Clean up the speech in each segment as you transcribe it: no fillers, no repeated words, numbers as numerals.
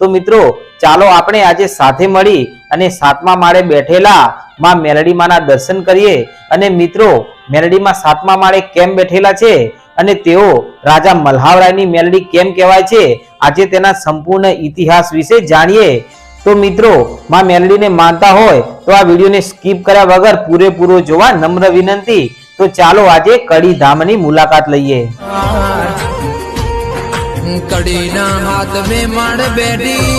તો મિત્રો ચાલો આપણે આજે સાથે મળી અને સાતમા માળે બેઠેલા માં મેલડીમાના દર્શન કરીએ। અને મિત્રો મેલડીમાં સાતમા માળે કેમ બેઠેલા છે અને તેઓ રાજા મલ્હાવરાયની મેલડી કેમ કહેવાય છે, આજે તેના સંપૂર્ણ ઇતિહાસ વિશે જાણીએ। તો મિત્રો માં મેલડીને માનતા હોય તો આ વિડીયોને સ્કીપ કર્યા વગર પૂરેપૂરો જોવા નમ્ર વિનંતી। તો ચાલો આજે કડી ધામની મુલાકાત લઈએ। કડીના હાથ મે માડ બેઠી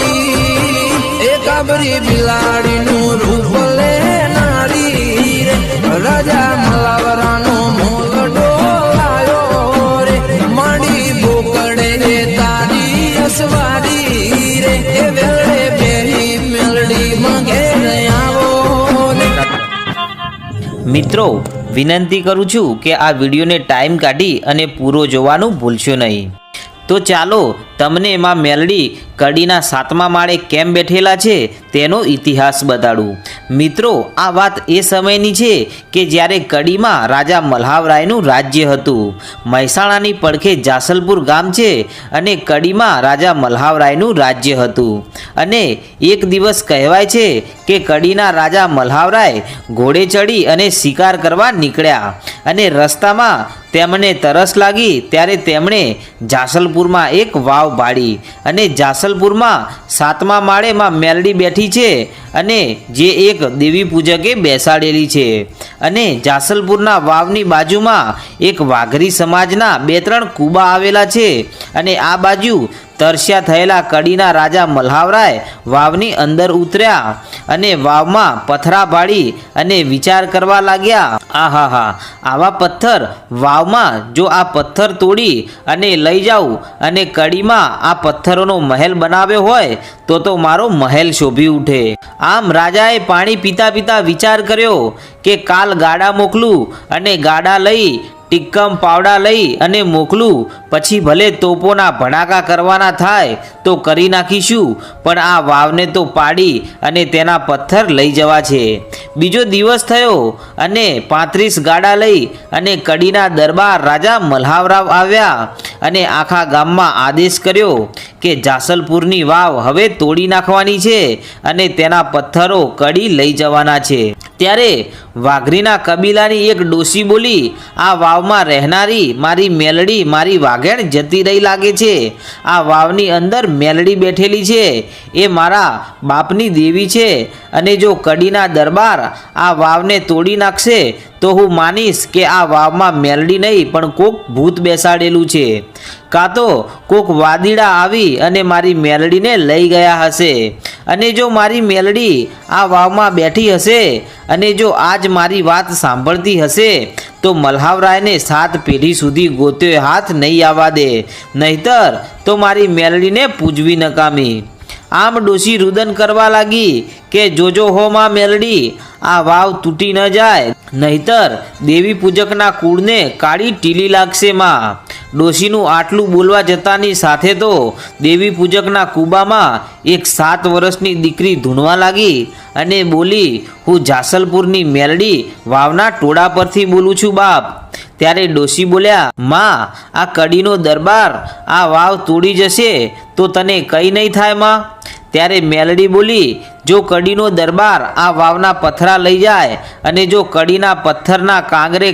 એક આબરી બિલાડીનું રૂપ લેનારી રે રાજા મલ્હાવરાનો મોલડો લાયો રે માડી બોકડે રે તારી અસવારી રે એ વેળે બેહી મેલડી મંગે આવો। મિત્રો વિનંતી કરું છું કે આ વિડીયોને ટાઈમ કાઢી અને પૂરો જોવાનું ભૂલશો નહીં। તો ચાલો તમને માં મેલડી કડીના સાતમા માળે કેમ બેઠેલા છે તેનો ઇતિહાસ બતાડું। મિત્રો આ વાત એ સમયની છે કે જ્યારે કડીમાં રાજા મલ્હાવરાયનું રાજ્ય હતું। મહેસાણાની પડખે જાસલપુર ગામ છે અને કડીમાં રાજા મલ્હાવરાયનું રાજ્ય હતું। અને એક દિવસ કહેવાય છે કે કડીના રાજા મલ્હાવરાય ઘોડે ચડી અને શિકાર કરવા નીકળ્યા અને રસ્તામાં તેમને તરસ લાગી ત્યારે તેમણે જાસલપુરમાં એક વાવ બાળી અને જાસલપુરમાં સાતમા માળે માં મેલડી બેઠી છે અને જે એક દેવી પૂજકે બેસાડેલી છે। અને જાસલપુરના વાવની બાજુમાં એક વાઘરી સમાજના 2-3 કૂબા આવેલા છે અને આ બાજુ તરસ્યા થયેલા કડીના રાજા મલ્હાવરાય વાવની અંદર ઉતર્યા અને વાવમાં પથરા પાડી અને વિચાર કરવા લાગ્યા, આહાહા આવા પથ્થર વાવમાં જો આ પથ્થર તોડી અને લઈ જાઉં અને કડીમાં આ પથ્થરોનો મહેલ બનાવ્યો હોય તો મારો મહેલ શોભી ઉઠે। આમ રાજાએ પાણી પીતા પીતા વિચાર કર્યો કે કાલ ગાડા મોકલું અને ગાડા લઈ ટિક્કમ પાવડા લઈ અને મોકલું, પછી ભલે તોપોના ભડાકા કરવાના થાય તો કરી નાખીશું, પણ આ વાવને તો પાડી અને તેના પથ્થર લઈ જવા છે। બીજો દિવસ થયો અને 35 ગાડા લઈ અને કડીના દરબાર રાજા મલ્હાવરાવ આવ્યા અને આખા ગામમાં આદેશ કર્યો કે જાસલપુરની વાવ હવે તોડી નાખવાની છે અને તેના પથ્થરો કડી લઈ જવાના છે। ત્યારે વાઘરીના કબીલાની એક ડોસી બોલી, આ વાવમાં રહેનારી મારી મેલડી મારી વાઘેણ જતી રહી લાગે છે। આ વાવની અંદર મેલડી બેઠેલી છે, એ મારા બાપની દેવી છે અને જો કડીના દરબાર આ વાવને તોડી નાખશે તો હું માનીશ કે આ વાવમાં મેલડી નહીં પણ કોક ભૂત બેસાડેલું છે, કાં તો કોક વાદીડા આવી અને મારી મેલડીને લઈ ગયા હશે। અને જો મારી મેલડી આ વાવમાં બેઠી હશે અને જો આજ મારી વાત સાંભળતી હશે તો મલ્હાવરાયને 7 પેઢી સુધી ગોત્યો હાથ નહીં આવવા દે, નહીતર તો મારી મેલડીને પૂજવી નકામી। આમ ડોશી રુદન કરવા લાગી કે જોજો હો માં મેલડી આ વાવ તૂટી ન જાય, નહીતર દેવી પૂજકના કુળને કાળી ટીલી લાગશે માં। ડોશીનું આટલું બોલવા જતાની સાથે તો દેવી પૂજકના કૂબામાં એક 7 વર્ષની દીકરી ધૂણવા લાગી અને બોલી, હું જાસલપુરની મેલડી વાવના ટોળા પરથી બોલું છું બાપ। ત્યારે ડોશી બોલ્યા, માં આ કડીનો દરબાર આ વાવ તોડી જશે તો તને કંઈ નહીં થાય માં? ત્યારે મેલડી બોલી, જો કડીનો દરબાર આ વાવના પથરા લઈ જાય અને જો કડીના પથ્થરના કાંગરે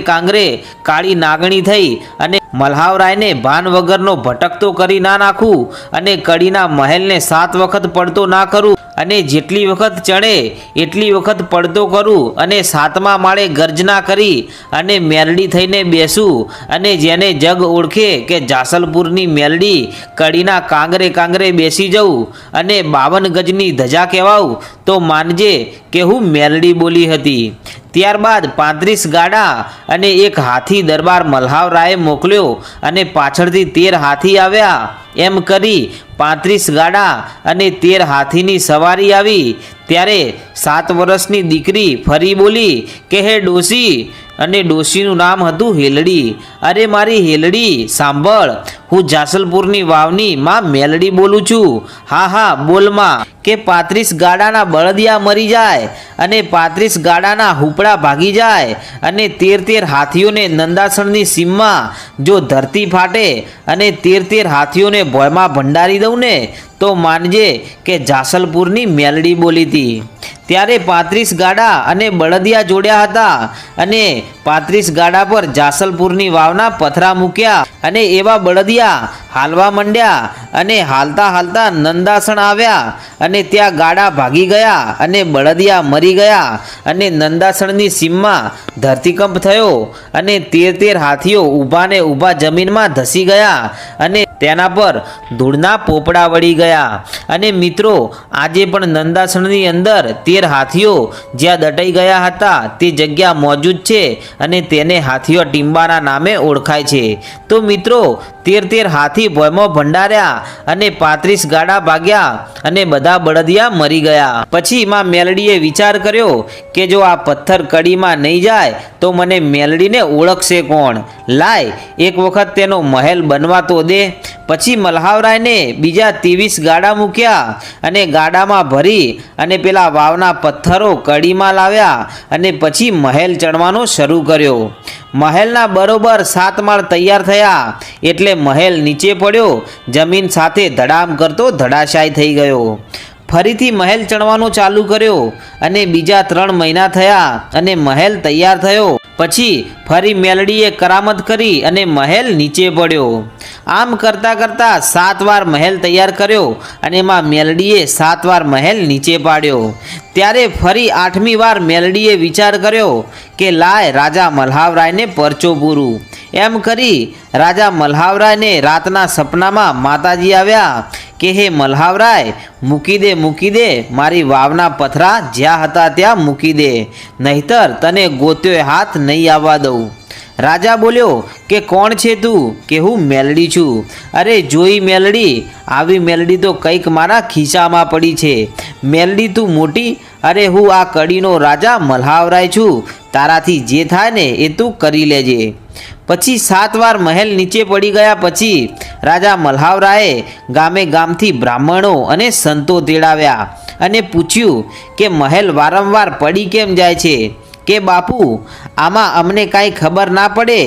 કાળી નાગણી થઈ અને મલ્હાવરાયને ભાન વગરનો ભટકતો કરી ના નાખું અને કડીના મહેલને 7 વખત પડતો ના કરું અને જેટલી વખત ચડે એટલી વખત પડતો કરું અને 7મા માળે ગર્જના કરી અને મેલડી થઈને બેસું અને જેને જગ ઓળખે કે જાસલપુરની મેલડી કડીના કાંગરે બેસી જવું અને 52 ગજની ધજા કહેવાઉં તો માનજે કે હું મેલડી બોલી હતી। ત્યારબાદ 35 ગાડા અને એક હાથી દરબાર મલ્હાવરાયે મોકલ્યો અને પાછળથી 13 હાથી આવ્યા। એમ કરી 35 ગાડા અને 13 હાથીની સવારી આવી। ત્યારે 7 વર્ષની દીકરી ફરી બોલી કે હે ડોશી અને ડોશીનું નામ હતું હેલડી. અરે મારી હેલડી સાંભળ, હું જાસલપુરની વાવની માં મેલડી બોલું છું. હા હા બોલ માં. કે 35 ગાડાના બળદિયા મરી જાય અને 35 ગાડાના હુપડા ભાગી જાય અને 13 હાથીઓને નંદાસણની સીમમાં જો ધરતી ફાટે અને 13 હાથીઓને ભોયમાં ભંડારી દઉં ને તો માનજે કે જાસલપુરની મેલડી બોલી હતી. ત્યારે 35 ગાડા અને બળદિયા જોડ્યા હતા અને 35 ગાડા પર જાસલપુરની વાવના પથરા મૂક્યા અને એવા બળદિયા હાલવા માંડ્યા અને હાલતા હાલતા નંદાસણ આવ્યા અને ત્યાં ગાડા ભાગી ગયા અને બળદિયા મરી ગયા અને નંદાસણની સીમમાં ધરતીકંપ થયો અને 13 હાથીઓ ઊભા ને ઊભા જમીનમાં ધસી ગયા અને તેના પર ધૂળના પોપડા વળી ગયા. અને મિત્રો, આજે પણ નંદાસણની અંદર 13 હાથીઓ જ્યાં દટાઈ ગયા હતા તે જગ્યા મોજૂદ છે અને તેને હાથીઓ ટીંબાના નામે ઓળખાય છે. તો મિત્રો, 13 હાથી ભોયમાં ભંડાર્યા અને 35 ગાડા ભાગ્યા અને બધા બળદિયા મરી ગયા. પછી માં મેલડીએ વિચાર કર્યો કે જો આ પથ્થર કડીમાં નહીં જાય તો મને મેલડીને ઓળખશે કોણ? લાય એક વખત તેનો મહેલ બનવા તો દે. પછી મલ્હાવરાયને બીજા 23 ગાડા મૂક્યા અને ગાડામાં ભરી અને પેલા વાવના પથ્થરો કડીમાં લાવ્યા અને પછી મહેલ ચણવાનો શરૂ કર્યો. મહેલના બરોબર 7 માળ તૈયાર થયા એટલે મહેલ નીચે પડ્યો, જમીન સાથે ધડામ કરતો ધડાશાય થઈ ગયો. ફરીથી મહેલ ચણવાનો ચાલુ કર્યો અને બીજા 3 મહિના થયા અને મહેલ તૈયાર થયો. પછી ફરી મેલડીએ કરામત કરી અને મહેલ નીચે પડ્યો. આમ કરતાં કરતાં 7 વાર મહેલ તૈયાર કર્યો અને એમાં મેલડીએ 7 વાર મહેલ નીચે પાડ્યો. ત્યારે ફરી 8મી વાર મેલડીએ વિચાર કર્યો કે લાય રાજા મલ્હાવરાયને પરચો પૂરું. એમ કરી રાજા મલ્હાવરાયને રાતના સપનામાં માતાજી આવ્યા કે હે મલ્હાવરાય, મૂકી દે મારી વાવના પથરા જ્યાં હતા ત્યાં મૂકી દે, નહીતર તને ગોત્યો હાથ નહીં આવવા દઉં. રાજા બોલ્યો કે કોણ છે તું? કે હું મેલડી છું. અરે જોઈ મેલડી, આવી મેલડી તો કંઈક મારા ખિસ્સામાં પડી છે. મેલડી તું મોટી? અરે હું આ કડીનો રાજા મલ્હાવરાય છું, તારાથી જે થાય ને એ તું કરી લેજે. પછી 7 વાર મહેલ નીચે પડી ગયા. પછી રાજા મલ્હાવરાયે ગામે ગામથી બ્રાહ્મણો અને સંતો તેડાવ્યા અને પૂછ્યું કે મહેલ વારંવાર પડી કેમ જાય છે? કે બાપુ, આમાં અમને કાંઈ ખબર ના પડે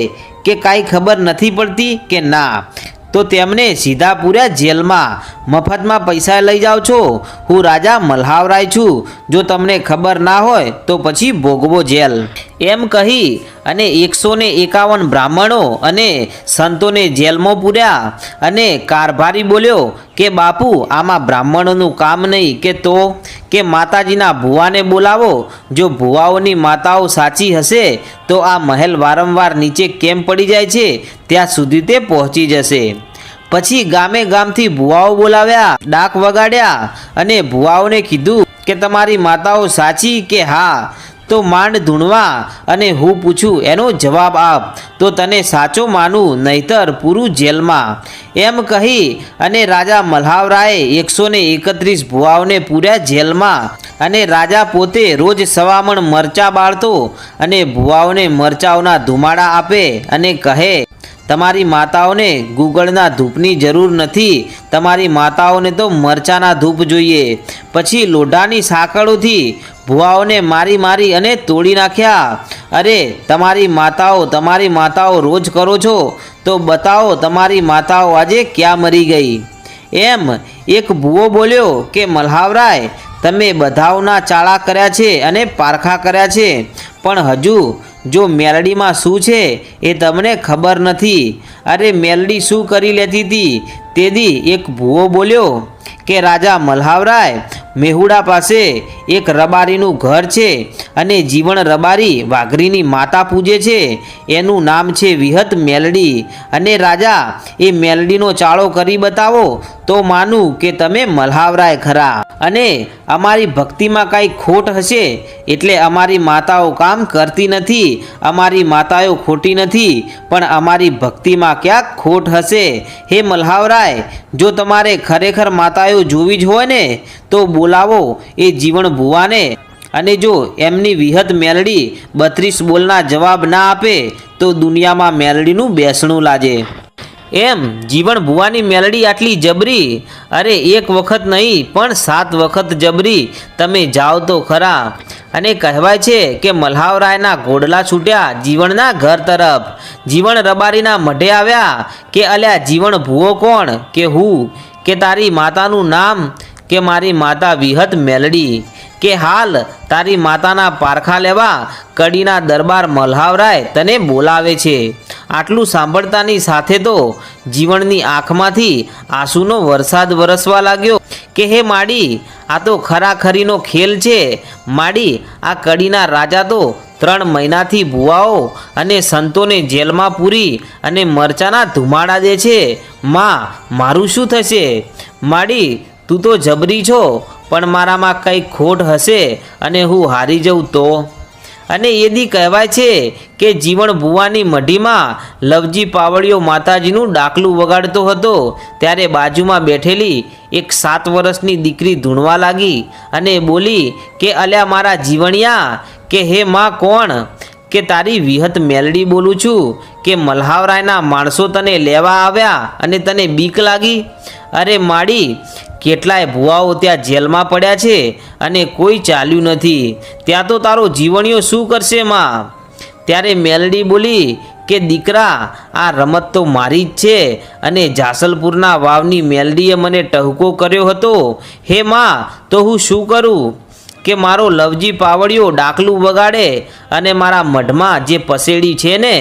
કે કાંઈ ખબર નથી પડતી કે ના? તો તેમને સીધા પૂર્યા જેલમાં. મફતમાં પૈસા લઈ જાઓ છો. હું રાજા મલ્હાવરાય છું, જો તમને ખબર ના હોય તો પછી ભોગવો જેલ. એમ કહી અને 151 બ્રાહ્મણો અને સંતોને જેલમાં પૂર્યા. અને કારભારી બોલ્યો કે બાપુ, આમાં બ્રાહ્મણોનું કામ નહીં કે તો કે માતાજીના ભુવાને બોલાવો. જો ભુવાઓની માતાઓ સાચી હશે તો આ મહેલ વારંવાર નીચે કેમ પડી જાય છે ત્યાં સુધી તે પહોંચી જશે. પછી ગામે ગામથી ભુવાઓ બોલાવ્યા, ડાક વગાડ્યા અને ભુવાઓને કીધું કે તમારી માતાઓ સાચી કે હા? તો માંડ ધૂણવા અને હું પૂછું એનો જવાબ આપ, તો તને સાચો માનું, નહીતર પૂરું જેલમાં. એમ કહી અને રાજા મલ્હાવરાયે 131 ભુવાઓને પૂર્યા જેલમાં. અને રાજા પોતે રોજ સવામણ મરચાં બાળતો અને ભુવાઓને મરચાઓના ધુમાડા આપે અને કહે, તમારી માતાઓને ગુગળના ધૂપની જરૂર નથી, તમારી માતાઓને તો મરચાના ધૂપ જોઈએ. પછી લોઢાની સાંકળોથી ભુવાઓને મારી અને તોડી નાખ્યા. અરે તમારી માતાઓ રોજ કરો છો તો બતાવો તમારી માતાઓ આજે ક્યાં મરી ગઈ? એમ એક ભુવો બોલ્યો કે મલ્હાવરાય, તમે બધાઓના ચાળા કર્યા છે અને પારખા કર્યા છે, પણ હજુ જો મેલડીમાં શું છે એ તમને ખબર નથી. અરે મેલડી શું કરી લેતી હતી? તેથી એક ભુવો બોલ્યો કે રાજા મલ્હાવરાય, મેહુડા પાસે એક રબારીનું ઘર છે અને જીવણ રબારી વાઘરીની માતા પૂજે છે. એનું નામ છે વિહત મેલડી. અને રાજા, એ મેલડીનો ચાળો કરી બતાવો તો માનું કે તમે મલ્હાવરાય ખરા. અને અમારી ભક્તિમાં કાંઈ ખોટ હશે એટલે અમારી માતાઓ કામ કરતી નથી. અમારી માતાઓ ખોટી નથી, પણ અમારી ભક્તિમાં ક્યાંક ખોટ હશે. હે મલ્હાવરાય, જો તમારે ખરેખર માતાઓ જોવી જ હોય ને તો બોલાવો એ જીવણ ભુવાને અને જો એમની વિહત મેલડી 32 બોલના જવાબ ના આપે તો દુનિયામાં મેલડીનું બેસણું લાજે. એમ જીવણ ભુવાની મેલડી આટલી જબરી, અરે એક વખત નહીં પણ 7 વખત જબરી. તમે જાઓ તો ખરા. અને કહેવાય છે કે મલ્હાવરાયના ઘોડલા છૂટ્યા જીવણના ઘર તરફ. જીવણ રબારીના મઢે આવ્યા કે અલ્યા જીવણ ભુવો કોણ, કે હું, કે તારી માતાનું નામ, કે મારી માતા વિહત મેલડી, કે હાલ તારી માતાના પારખા લેવા કડીના દરબાર મલ્હાવરાય તને બોલાવે છે. આટલું સાંભળતાની સાથે તો જીવણની આંખમાંથી આંસુનો વરસાદ વરસવા લાગ્યો કે હે માડી, આ તો ખરાખરીનો ખેલ છે. માડી, આ કડીના રાજા તો 3 મહિનાથી ભુવાઓ અને સંતોને જેલમાં પૂરી અને મરચાના ધુમાડા દે છે. માં, મારું શું થશે? માડી, તું તો જબરી છો, પણ મારામાં કંઈ ખોટ હશે અને હું હારી જઉં તો? અને એદી કહેવાય છે કે જીવણ ભુવાની મઢીમાં લવજી પાવડિયો માતાજીનું ડાકલું વગાડતો હતો ત્યારે બાજુમાં બેઠેલી એક 7 વર્ષની દીકરી ધૂણવા લાગી અને બોલી કે અલ્યા મારા જીવણિયા, કે હે માં કોણ? કે તારી વિહત મેલડી બોલું છું. કે મલ્હાવરાયના માણસો તને લેવા આવ્યા અને તને બીક લાગી? અરે માડી, કેટલાય ભુવાઓ ત્યાં જેલમાં પડ્યા છે અને કોઈ ચાલ્યું નથી. ત્યાં તો તારો જીવણીઓ શું કરશે માં? ત્યારે મેલડી બોલી કે દીકરા, આ રમત તો મારી જ છે અને જાસલપુરના વાવની મેલડીએ મને ટહુકો કર્યો હતો. હે માં, તો હું શું કરું? કે મારો લવજી પાવડિયો ડાકલું વગાડે અને મારા મઢમાં જે પસેડી છે ને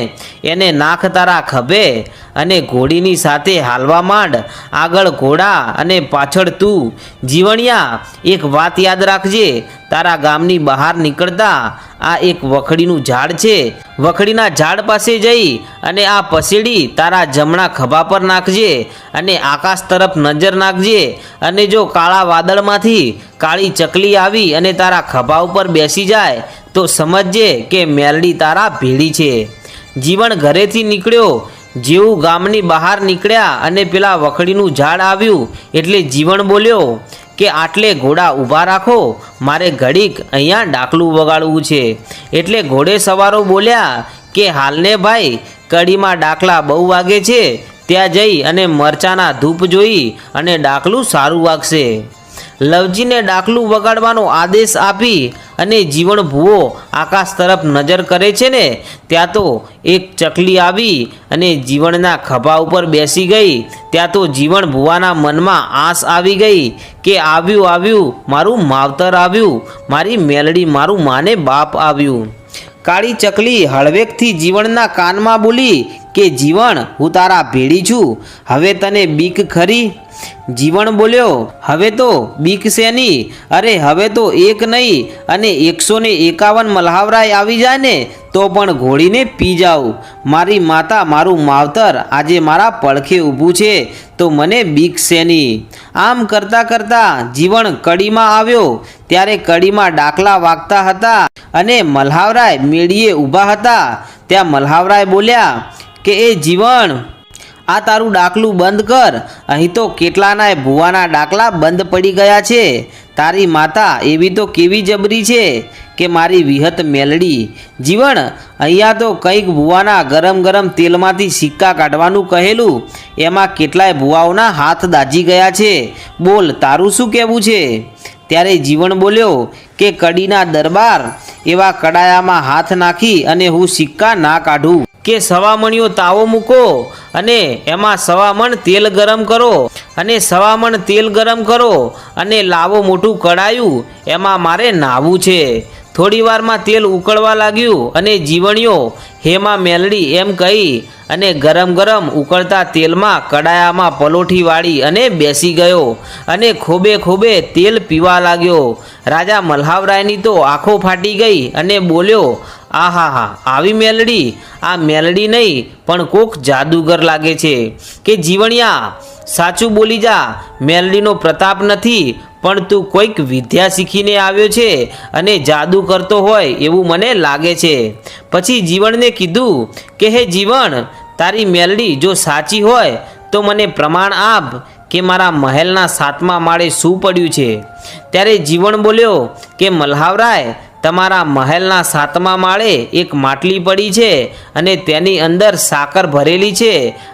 એને નાખ તારા ખભે અને ઘોડીની સાથે હાલવા માંડ. આગળ ઘોડા અને પાછળ તું. જીવણિયા, એક વાત યાદ રાખજે, તારા ગામની બહાર નીકળતા આ એક વખડીનું ઝાડ છે. વખડીના ઝાડ પાસે જઈ અને આ પસેડી તારા જમણા ખભા પર નાખજે અને આકાશ તરફ નજર નાખજે. અને જો કાળા વાદળમાંથી કાળી ચકલી આવી અને તારા ખભા ઉપર બેસી જાય તો સમજજે કે મેલડી તારા ભેળી છે. જીવણ ઘરેથી નીકળ્યો. જેવું ગામની બહાર નીકળ્યા અને પેલા વખડીનું ઝાડ આવ્યું એટલે જીવણ બોલ્યો કે આટલે ઘોડા ઊભા રાખો, મારે ઘડીક અહીંયા ડાકલું વગાડવું છે. એટલે ઘોડે સવારો બોલ્યા કે હાલને ભાઈ, કડીમાં ડાકલા બહુ વાગે છે, ત્યાં જઈ અને મરચાના ધૂપ જોઈ અને ડાકલું સારું વાગશે. લવજીને ડાકલું વગાડવાનો આદેશ આપી અને જીવણ ભુવો આકાશ તરફ નજર કરે છે ને ત્યાં તો એક ચકલી આવી અને જીવણના ખભા ઉપર બેસી ગઈ. ત્યાં તો જીવણ ભુવાના મનમાં આસ આવી ગઈ કે આવ્યું મારું માવતર આવ્યું, મારી મેલડી, મારું માને બાપ આવ્યું. કાળી ચકલી હળવેકથી જીવણના કાનમાં બોલી કે જીવણ, હું તારા ભેળી છું, હવે તને બીક ખરી? જીવણ બોલ્યો, હવે તો બીક શેની? અરે હવે તો એક નહીં અને 151 મલ્હાવરાય આવી જાય ને તો પણ ઘોડીને પી જાઉં. મારી માતા, મારું માવતર આજે મારા પડખે ઊભું છે તો મને બીક શેની? આમ કરતાં કરતાં જીવણ કડીમાં આવ્યો. ત્યારે કડીમાં ડાકલા વાગતા હતા અને મલ્હાવરાય મેળીએ ઊભા હતા. ત્યાં મલ્હાવરાય બોલ્યા કે એ જીવણ, આ તારું ડાકલું બંધ કર. અહીં તો કેટલાનાય ભુવાના ડાકલા બંધ પડી ગયા છે. તારી માતા એવી તો કેવી જબરી છે કે મારી વિહત મેલડી. જીવણ, અહીંયા તો કંઈક ભુવાના ગરમ ગરમ તેલમાંથી સિક્કા કાઢવાનું કહેલું, એમાં કેટલાય ભુવાઓના હાથ દાજી ગયા છે. બોલ, તારું શું કહેવું છે? ત્યારે જીવણ બોલ્યો કે કડીના દરબાર એવા કડાયામાં હાથ નાખી અને હું સિક્કા ના કાઢું. કે 1.25 મણિયો તાવો મૂકો અને એમાં 1.25 મણ તેલ ગરમ કરો અને 1.25 મણ તેલ ગરમ કરો અને લાવો મોટું કડાયું, એમાં મારે નાહવું છે. થોડી વારમાં તેલ ઉકળવા લાગ્યું અને જીવણિયો હેમાં મેલડી એમ કહી અને ગરમ ગરમ ઉકળતા તેલમાં કડાયામાં પલોઠી વાળી અને બેસી ગયો અને ખોબે ખોબે તેલ પીવા લાગ્યો. રાજા મલ્હાવરાયની તો આંખો ફાટી ગઈ અને બોલ્યો, આહાહા, આવી મેલડી? આ મેલડી નહીં પણ કોક જાદુગર લાગે છે. કે જીવણિયા, સાચું બોલી જા, મેલડીનો પ્રતાપ નથી પણ તું કોઈક વિદ્યા શીખીને આવ્યો છે અને જાદુ કરતો હોય એવું મને લાગે છે. પછી જીવણને કીધું કે હે જીવણ, તારી મેલડી જો સાચી હોય તો મને પ્રમાણ આપ કે મારા મહેલના 7મા માળે શું પડ્યું છે? ત્યારે જીવણ બોલ્યો કે મલ્હાવરાય, તમારા મહેલના 7મા માળે એક માટલી પડી છે અને તેની અંદર સાકર ભરેલી છે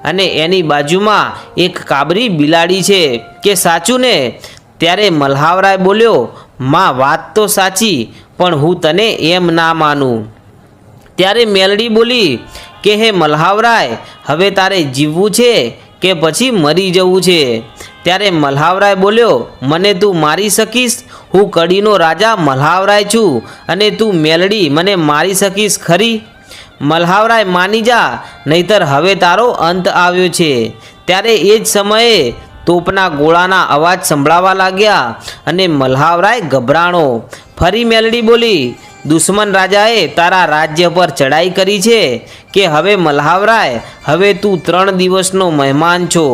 અને એની બાજુમાં એક કાબરી બિલાડી છે, કે સાચું ને? ત્યારે મલ્હાવરાય બોલ્યો, માં વાત તો સાચી, પણ હું તને એમ ના માનું. ત્યારે મેલડી બોલી કે હે મલ્હાવરાય, હવે તારે જીવવું છે કે પછી મરી જવું છે? ત્યારે મલ્હાવરાય બોલ્યો, મને તું મારી શકીશ? હું કડીનો રાજા મલ્હાવરાય છું અને તું મેલડી મને મારી શકીશ ખરી? મલ્હાવરાય માની જા, નહીતર હવે તારો અંત આવ્યો છે. ત્યારે એ જ સમયે તોપના ગોળાના અવાજ સંભળાવા લાગ્યા અને મલ્હાવરાય ગભરાણો. ફરી મેલડી બોલી, દુશ્મન રાજાએ તારા રાજ્ય પર ચડાઈ કરી છે કે હવે મલ્હાવરાય, હવે તું 3 દિવસનો મહેમાન છો.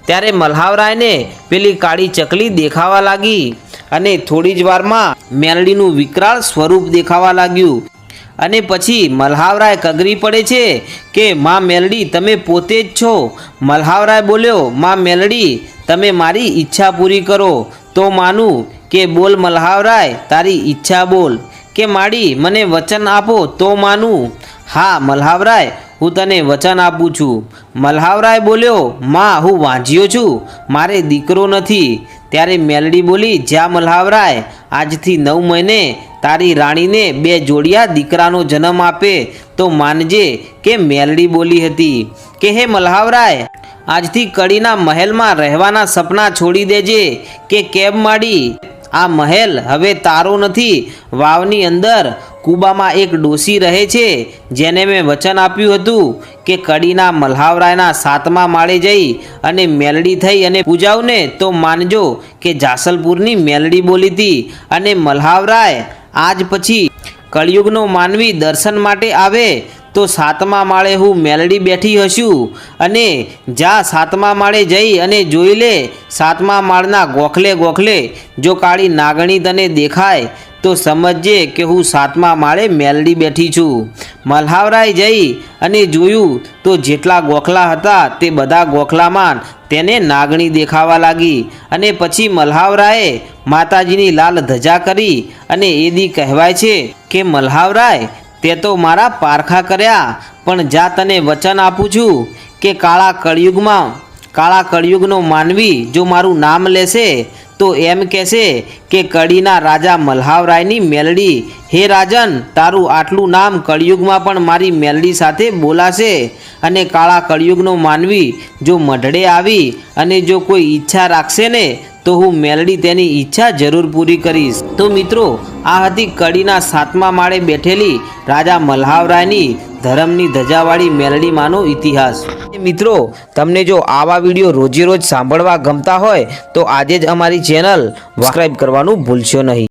ત્યારે મલ્હાવરાયને પેલી કાળી ચકલી દેખાવા લાગી અને થોડી જ વારમાં મેલડીનું વિકરાળ સ્વરૂપ દેખાવા લાગ્યું. અને પછી મલ્હાવરાય કગરી પડે છે કે માં મેલડી, તમે પોતે જ છો. મલ્હાવરાય બોલ્યો, માં મેલડી, તમે મારી ઈચ્છા પૂરી કરો તો માનું. કે બોલ મલ્હાવરાય, તારી ઈચ્છા બોલ. કે માડી, મને વચન આપો તો માનું. હા મલ્હાવરાય, હું તને વચન આપું છું. મલ્હાવરાય બોલ્યો, માં હું વાંઝ્યો છું, મારે દીકરો નથી. ત્યારે મેલડી બોલી, જ્યાં મલ્હાવરાય, આજથી 9 મહિને તારી રાણીને 2 જોડિયા દીકરાનો જન્મ આપે તો માનજે કે મેલડી બોલી હતી કે હે મલ્હાવરાય, આજથી કડીના મહેલમાં રહેવાના સપના છોડી દેજે. કે કેમ માડી? આ મહેલ હવે તારો નથી. વાવની અંદર કૂબામાં એક ડોસી રહે છે, જેને મેં વચન આપ્યું હતું કે કડીના મલ્હાવરાયના 7મા માળે જઈ અને મેલડી થઈ અને પૂજાવ ને તો માનજો કે જાસલપુરની મેલડી બોલી હતી. અને મલ્હાવરાય, આજ પછી કળિયુગનો માનવી દર્શન માટે આવે તો 7મા માળે હું મેલડી બેઠી હશું. અને જા 7મા માળે જઈ અને જોઈ લે, 7મા માળના ગોખલે ગોખલે જો કાળી નાગણી તને દેખાય તો સમજજે કે હું 7મા માળે મેલડી બેઠી છું. મલ્હાવરાય જઈ અને જોયું તો જેટલા ગોખલા હતા તે બધા ગોખલામાં તેને નાગણી દેખાવા લાગી. અને પછી મલ્હાવરાયે માતાજીની લાલ ધજા કરી અને એ દી કહેવાય છે કે મલ્હાવરાય, તે તો મારા પારખા કર્યા, પણ જા તને વચન આપું છું કે કાળા કળિયુગનો માનવી જો મારું નામ લેશે તો એમ કહેશે કે કડીના રાજા મલ્હાવરાયની મેલડી, હે રાજન, તારું આટલું નામ કળિયુગમાં પણ મારી મેલડી સાથે બોલાશે. અને કાળા કળિયુગનો માનવી જો મઢડે આવી અને જો કોઈ ઈચ્છા રાખશે ને તો હું મેલડી તેની ઈચ્છા જરૂર પૂરી કરીશ. તો મિત્રો, આ હતી કડીના 7મા માળે બેઠેલી રાજા મલ્હાવરાયની ધર્મની ધજાવાળી મેલડી માનો ઇતિહાસ. મિત્રો, તમને જો આવા વિડીયો રોજે રોજ સાંભળવા ગમતા હોય તો આજે જ અમારી ચેનલ સબસ્ક્રાઇબ કરવાનું ભૂલશો નહીં.